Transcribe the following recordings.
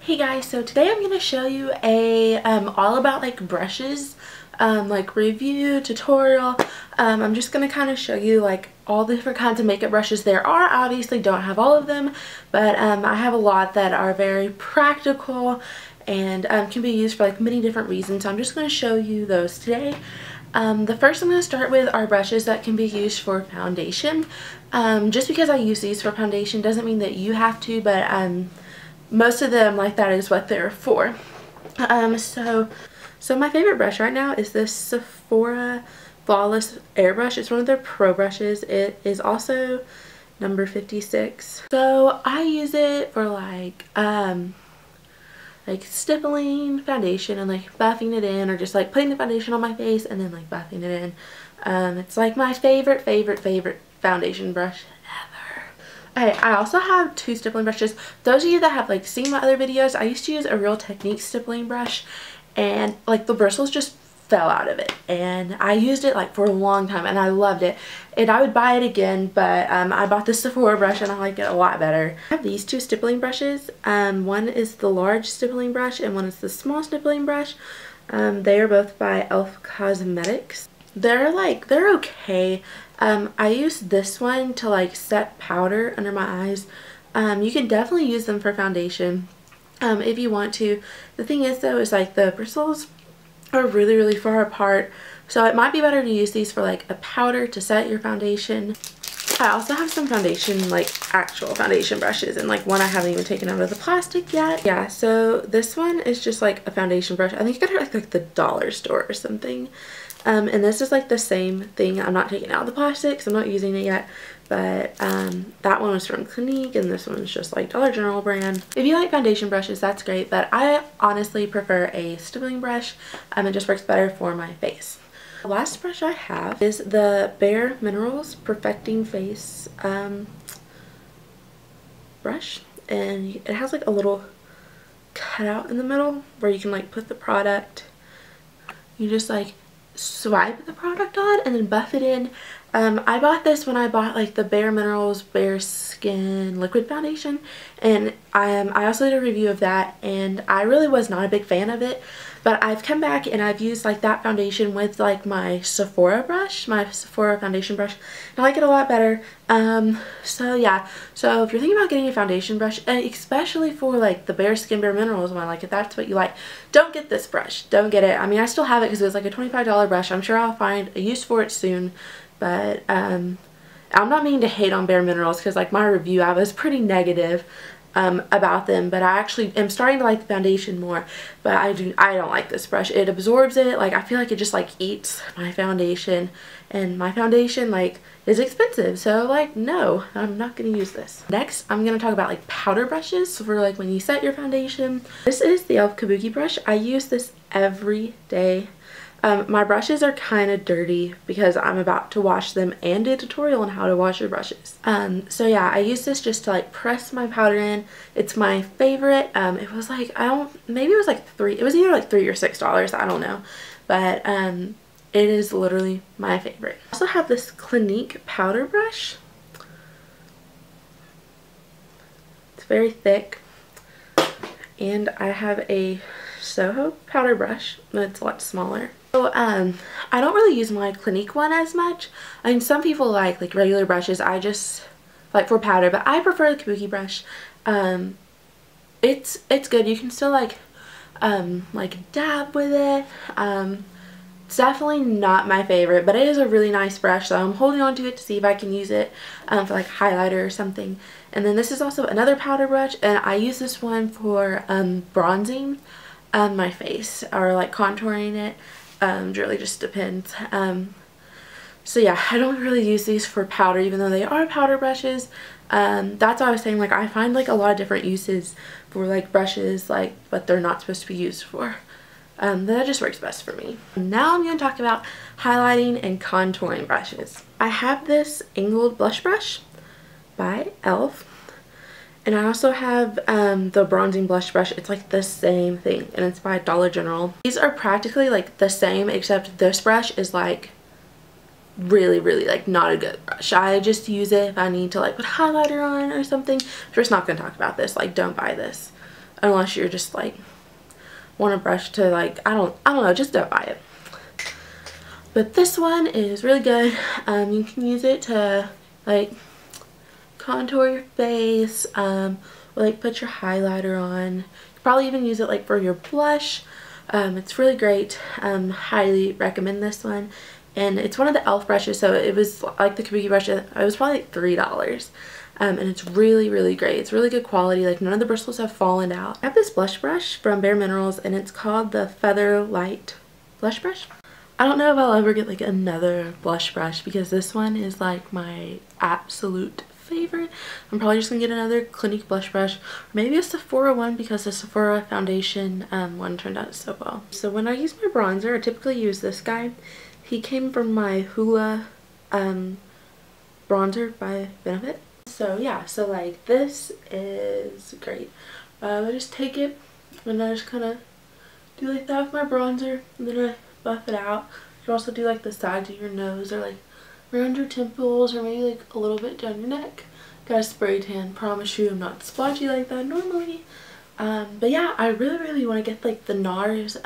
Hey guys, so today I'm going to show you a all about like brushes like review tutorial. I'm just going to kind of show you like all the different kinds of makeup brushes there are. I obviously don't have all of them, but I have a lot that are very practical and can be used for like many different reasons. So I'm just going to show you those today. The first I'm going to start with are brushes that can be used for foundation. Just because I use these for foundation doesn't mean that you have to, but most of them, like, that is what they're for. So my favorite brush right now is this Sephora Flawless Airbrush. It's one of their pro brushes. It is also number 56. So I use it for like stippling foundation and like buffing it in, or just like putting the foundation on my face and then like buffing it in. It's like my favorite foundation brush ever. Okay, I also have two stippling brushes. Those of you that have like seen my other videos, I used to use a Real Techniques stippling brush and like the bristles just fell out of it, and I used it like for a long time and I loved it, and I would buy it again, but I bought the Sephora brush and I like it a lot better. I have these two stippling brushes. One is the large stippling brush and one is the small stippling brush. They are both by e.l.f. Cosmetics. They're okay. I use this one to like set powder under my eyes. You can definitely use them for foundation if you want to. The thing is though, is like the bristles are really far apart, so it might be better to use these for like a powder to set your foundation. I also have some foundation, like actual foundation brushes, and like one I haven't even taken out of the plastic yet. Yeah, so this one is just like a foundation brush. I think I got it at like the dollar store or something. And this is like the same thing. I'm not taking out the plastic, so I'm not using it yet. But that one was from Clinique, and this one's just like Dollar General brand. If you like foundation brushes, that's great, but I honestly prefer a stippling brush. It just works better for my face. The last brush I have is the Bare Minerals Perfecting Face brush, and it has like a little cutout in the middle where you can like put the product. You just like swipe the product on and then buff it in. I bought this when I bought like the Bare Minerals Bare Skin Liquid Foundation, and I also did a review of that, and I really was not a big fan of it, but I've come back and I've used like that foundation with like my Sephora brush, my Sephora foundation brush, and I like it a lot better. So yeah, so if you're thinking about getting a foundation brush, especially for like the Bare Skin Bare Minerals one, like if that's what you like, don't get this brush. Don't get it. I mean, I still have it because it was like a $25 brush. I'm sure I'll find a use for it soon, but I'm not meaning to hate on Bare Minerals, because like my review, I was pretty negative about them, but I actually am starting to like the foundation more. But I don't like this brush. It absorbs it. Like I feel like it just like eats my foundation, and my foundation like is expensive, so like no, I'm not gonna use this. Next I'm gonna talk about like powder brushes for like when you set your foundation. This is the e.l.f. Kabuki brush. I use this every day. My brushes are kind of dirty because I'm about to wash them and do a tutorial on how to wash your brushes. So yeah, I use this just to like press my powder in. It's my favorite. It was like, maybe it was like it was either like $3 or $6, I don't know. But it is literally my favorite. I also have this Clinique powder brush. It's very thick. And I have a Soho powder brush, but it's a lot smaller. So I don't really use my Clinique one as much. I mean, some people like regular brushes. I just like for powder, but I prefer the Kabuki brush. It's good. You can still like dab with it. It's definitely not my favorite, but it is a really nice brush, so I'm holding on to it to see if I can use it for like highlighter or something. And then this is also another powder brush, and I use this one for bronzing my face, or like contouring it. It really just depends. So yeah, I don't really use these for powder, even though they are powder brushes. That's why I was saying, like, I find like a lot of different uses for like brushes, like what they're not supposed to be used for. That just works best for me. Now I'm going to talk about highlighting and contouring brushes. I have this angled blush brush by e.l.f. And I also have the bronzing blush brush. It's like the same thing, and it's by Dollar General. These are practically like the same, except this brush is like really like not a good brush. I just use it if I need to like put highlighter on or something. I'm just not going to talk about this. Like, don't buy this. unless you're just like want a brush to like, I don't know, just don't buy it. But this one is really good. You can use it to like contour your face, or like put your highlighter on. You could probably even use it like for your blush. It's really great. Highly recommend this one. And it's one of the e.l.f. brushes, so it was like the Kabuki brush. It was probably like $3. And it's really, really great. It's really good quality. Like none of the bristles have fallen out. I have this blush brush from Bare Minerals, and it's called the Feather Light Blush Brush. I don't know if I'll ever get like another blush brush because this one is like my absolute favorite. I'm probably just gonna get another Clinique blush brush, or maybe a Sephora one because the Sephora foundation one turned out so well. So when I use my bronzer, I typically use this guy. He came from my Hoola bronzer by Benefit. So yeah, so like this is great. I just take it and I just kind of do like that with my bronzer, and then I buff it out. You can also do like the sides of your nose, or like around your temples, or maybe like a little bit down your neck. Got a spray tan. Promise you I'm not splotchy like that normally. But yeah, I really want to get like the NARS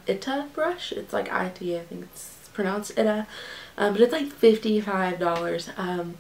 Ita brush. It's like I think it's pronounced Ita. But it's like $55.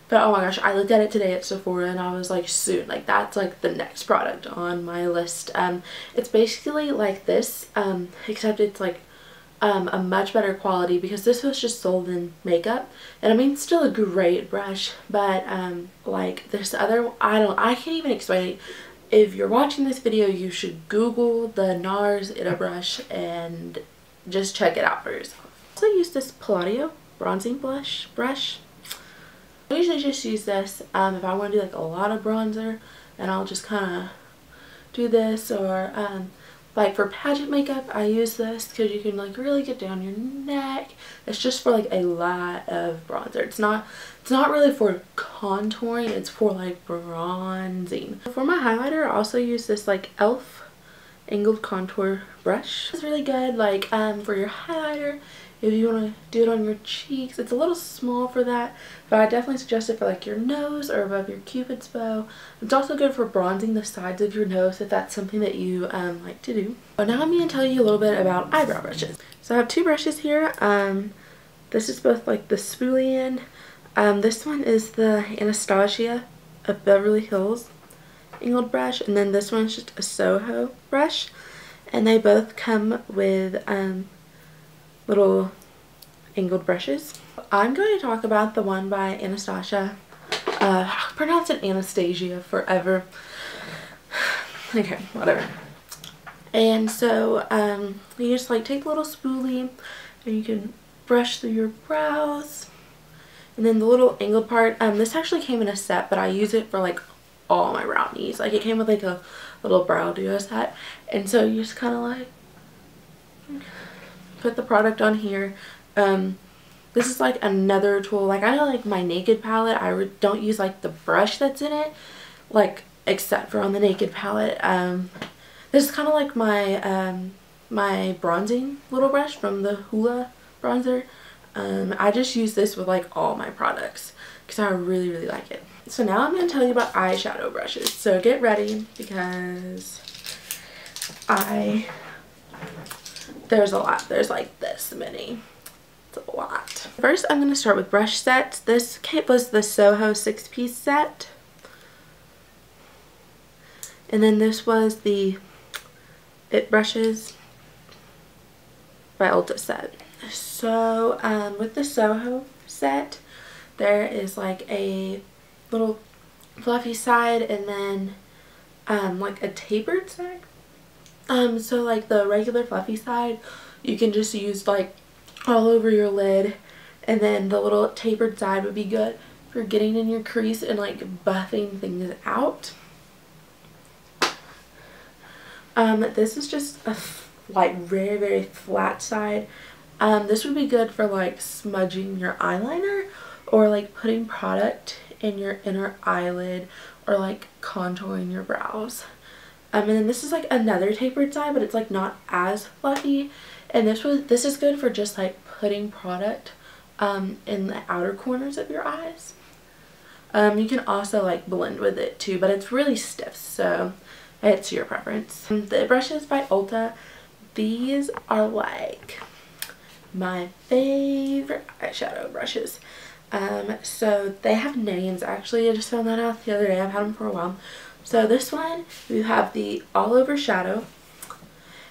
But oh my gosh, I looked at it today at Sephora and I was like, soon, like that's like the next product on my list. It's basically like this, except it's like a much better quality because this was just sold in makeup. And I mean, it's still a great brush, but like this other, I can't even explain it. If you're watching this video, you should Google the NARS Ita brush and just check it out for yourself. I also use this Palladio bronzing brush. I usually just use this if I want to do like a lot of bronzer, and I'll just kind of do this, or like for pageant makeup I use this because you can like really get down your neck. It's just for like a lot of bronzer. It's not really for contouring, it's for like bronzing. For my highlighter I also use this like e.l.f. angled contour brush. It's really good like for your highlighter. If you want to do it on your cheeks, it's a little small for that, but I definitely suggest it for like your nose or above your cupid's bow. It's also good for bronzing the sides of your nose if that's something that you like to do. But now I'm going to tell you a little bit about eyebrow brushes. So I have two brushes here. This is both like the spoolie end. This one is the Anastasia of Beverly Hills angled brush, and then this one's just a Soho brush, and they both come with little angled brushes. I'm going to talk about the one by Anastasia. I'll pronounce it Anastasia forever. Okay, whatever. And so you just like take a little spoolie and you can brush through your brows. And then the little angled part, this actually came in a set, but I use it for like all my brow needs. Like it came with like a little brow duo set. And so you just kind of like put the product on here. This is like another tool. Like I know like my Naked palette, I don't use like the brush that's in it, like except for on the Naked palette. This is kind of like my my bronzing little brush from the Hoola bronzer. I just use this with like all my products because I really like it. So now I'm going to tell you about eyeshadow brushes. So get ready because there's a lot. There's like this many. It's a lot. First, I'm going to start with brush sets. This was the Soho 6-piece set. And then this was the It Brushes by Ulta set. So, with the Soho set, there is like a little fluffy side and then like a tapered side. So like the regular fluffy side you can just use like all over your lid, and then the little tapered side would be good for getting in your crease and like buffing things out. This is just a like very flat side. This would be good for like smudging your eyeliner or like putting product in your inner eyelid or like contouring your brows. And then this is like another tapered side, but it's like not as fluffy. And this is good for just like putting product in the outer corners of your eyes. You can also like blend with it too, but it's really stiff, so It's your preference. The brushes by Ulta, these are like my favorite eyeshadow brushes. So they have names actually. I just found that out the other day. I've had them for a while. So this one, you have the all over shadow,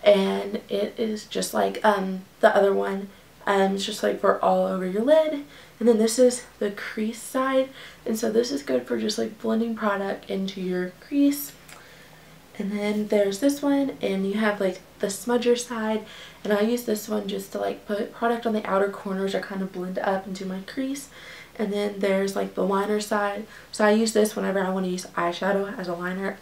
and it is just like the other one. It's just like for all over your lid. And then this is the crease side, and so this is good for just like blending product into your crease. And then there's this one, and you have like the smudger side, and I use this one just to like put product on the outer corners or kind of blend up into my crease. And then there's like the liner side, so I use this whenever I want to use eyeshadow as a liner.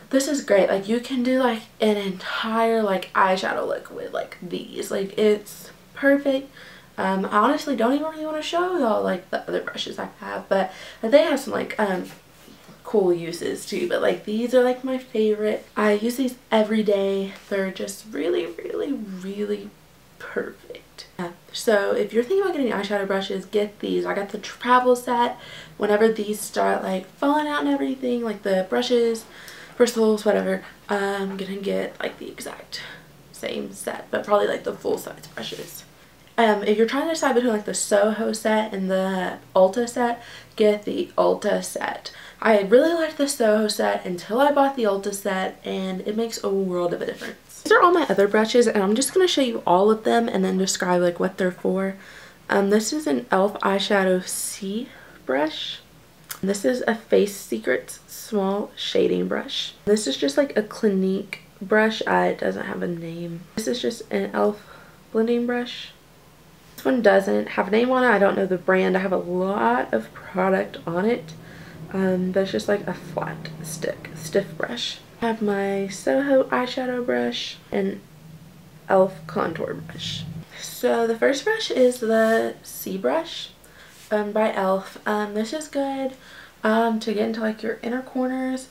This is great. Like you can do like an entire like eyeshadow look with like these. Like it's perfect. I honestly don't even really want to show y'all like the other brushes I have, but they have some like cool uses too. But like these are like my favorite. I use these every day. They're just really perfect. So if you're thinking about getting eyeshadow brushes, get these. I got the travel set. Whenever these start like falling out and everything, like the brushes, bristles, whatever, I'm gonna get like the exact same set, but probably like the full size brushes. If you're trying to decide between like the Soho set and the Ulta set, get the Ulta set. I really liked the Soho set until I bought the Ulta set, and it makes a world of a difference. These are all my other brushes, and I'm just going to show you all of them and then describe like what they're for. This is an e.l.f. eyeshadow C brush. This is a Face Secrets small shading brush. This is just like a Clinique brush. It doesn't have a name. This is just an e.l.f. blending brush. This one doesn't have a name on it. I don't know the brand. I have a lot of product on it. That's just like a flat stiff brush. I have my Soho eyeshadow brush and e.l.f. contour brush. So the first brush is the C brush by e.l.f. This is good to get into like your inner corners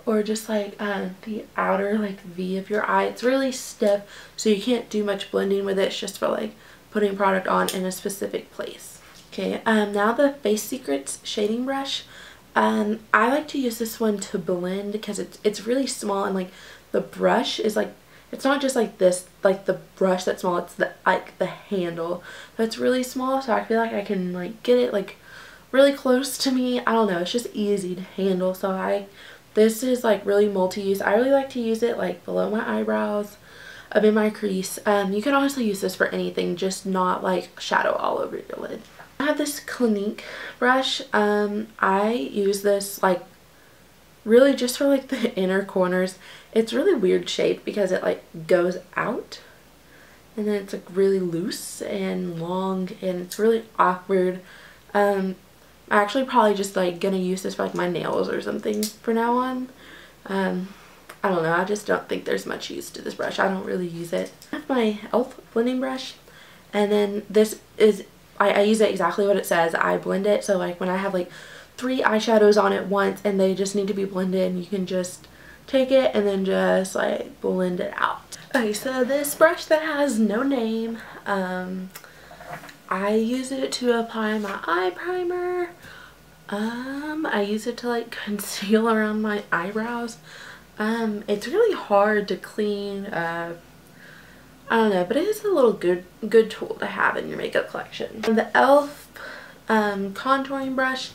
or just like the outer like V of your eye. It's really stiff, so you can't do much blending with it. It's just for like putting product on in a specific place. Okay, now the Face Secrets shading brush. I like to use this one to blend because it's really small, and like the brush is like, it's not just like this, like the brush that's small, it's the like the handle that's really small, so I feel like I can like get it like really close to me. I don't know, it's just easy to handle. So this is like really multi-use. I really like to use it like below my eyebrows, up in my crease. You can honestly use this for anything, just not like shadow all over your lid. I have this Clinique brush. I use this like really just for like the inner corners. It's really weird shape because it like goes out and then it's like really loose and long, and it's really awkward. I'm actually probably just like gonna use this for like my nails or something for now on. I don't know, I just don't think there's much use to this brush. I don't really use it. I have my e.l.f. blending brush, and then this is, I use it exactly what it says. I blend it, so like when I have like 3 eyeshadows on at once and they just need to be blended, you can just take it and then just like blend it out. Okay, so this brush that has no name, I use it to apply my eye primer. I use it to like conceal around my eyebrows. It's really hard to clean. I don't know, but it is a little good tool to have in your makeup collection. The e.l.f. Contouring brush,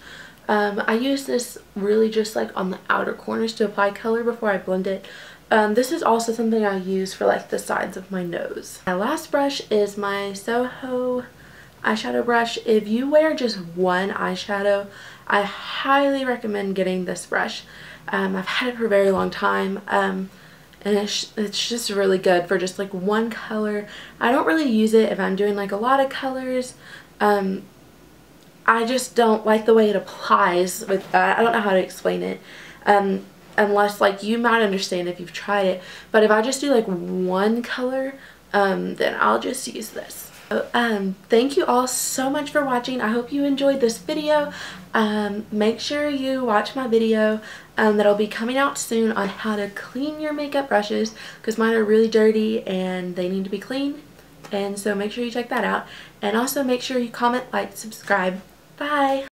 I use this really just like on the outer corners to apply color before I blend it. This is also something I use for like the sides of my nose. My last brush is my Soho eyeshadow brush. If you wear just one eyeshadow, I highly recommend getting this brush. I've had it for a very long time, and it's just really good for just like one color. I don't really use it if I'm doing like a lot of colors. I just don't like the way it applies with, I don't know how to explain it, unless like you might understand if you've tried it, but if I just do like one color, then I'll just use this. Thank you all so much for watching. I hope you enjoyed this video. Make sure you watch my video that'll be coming out soon on how to clean your makeup brushes, because mine are really dirty and they need to be cleaned, and so make sure you check that out. And also make sure you comment, like, subscribe. Bye!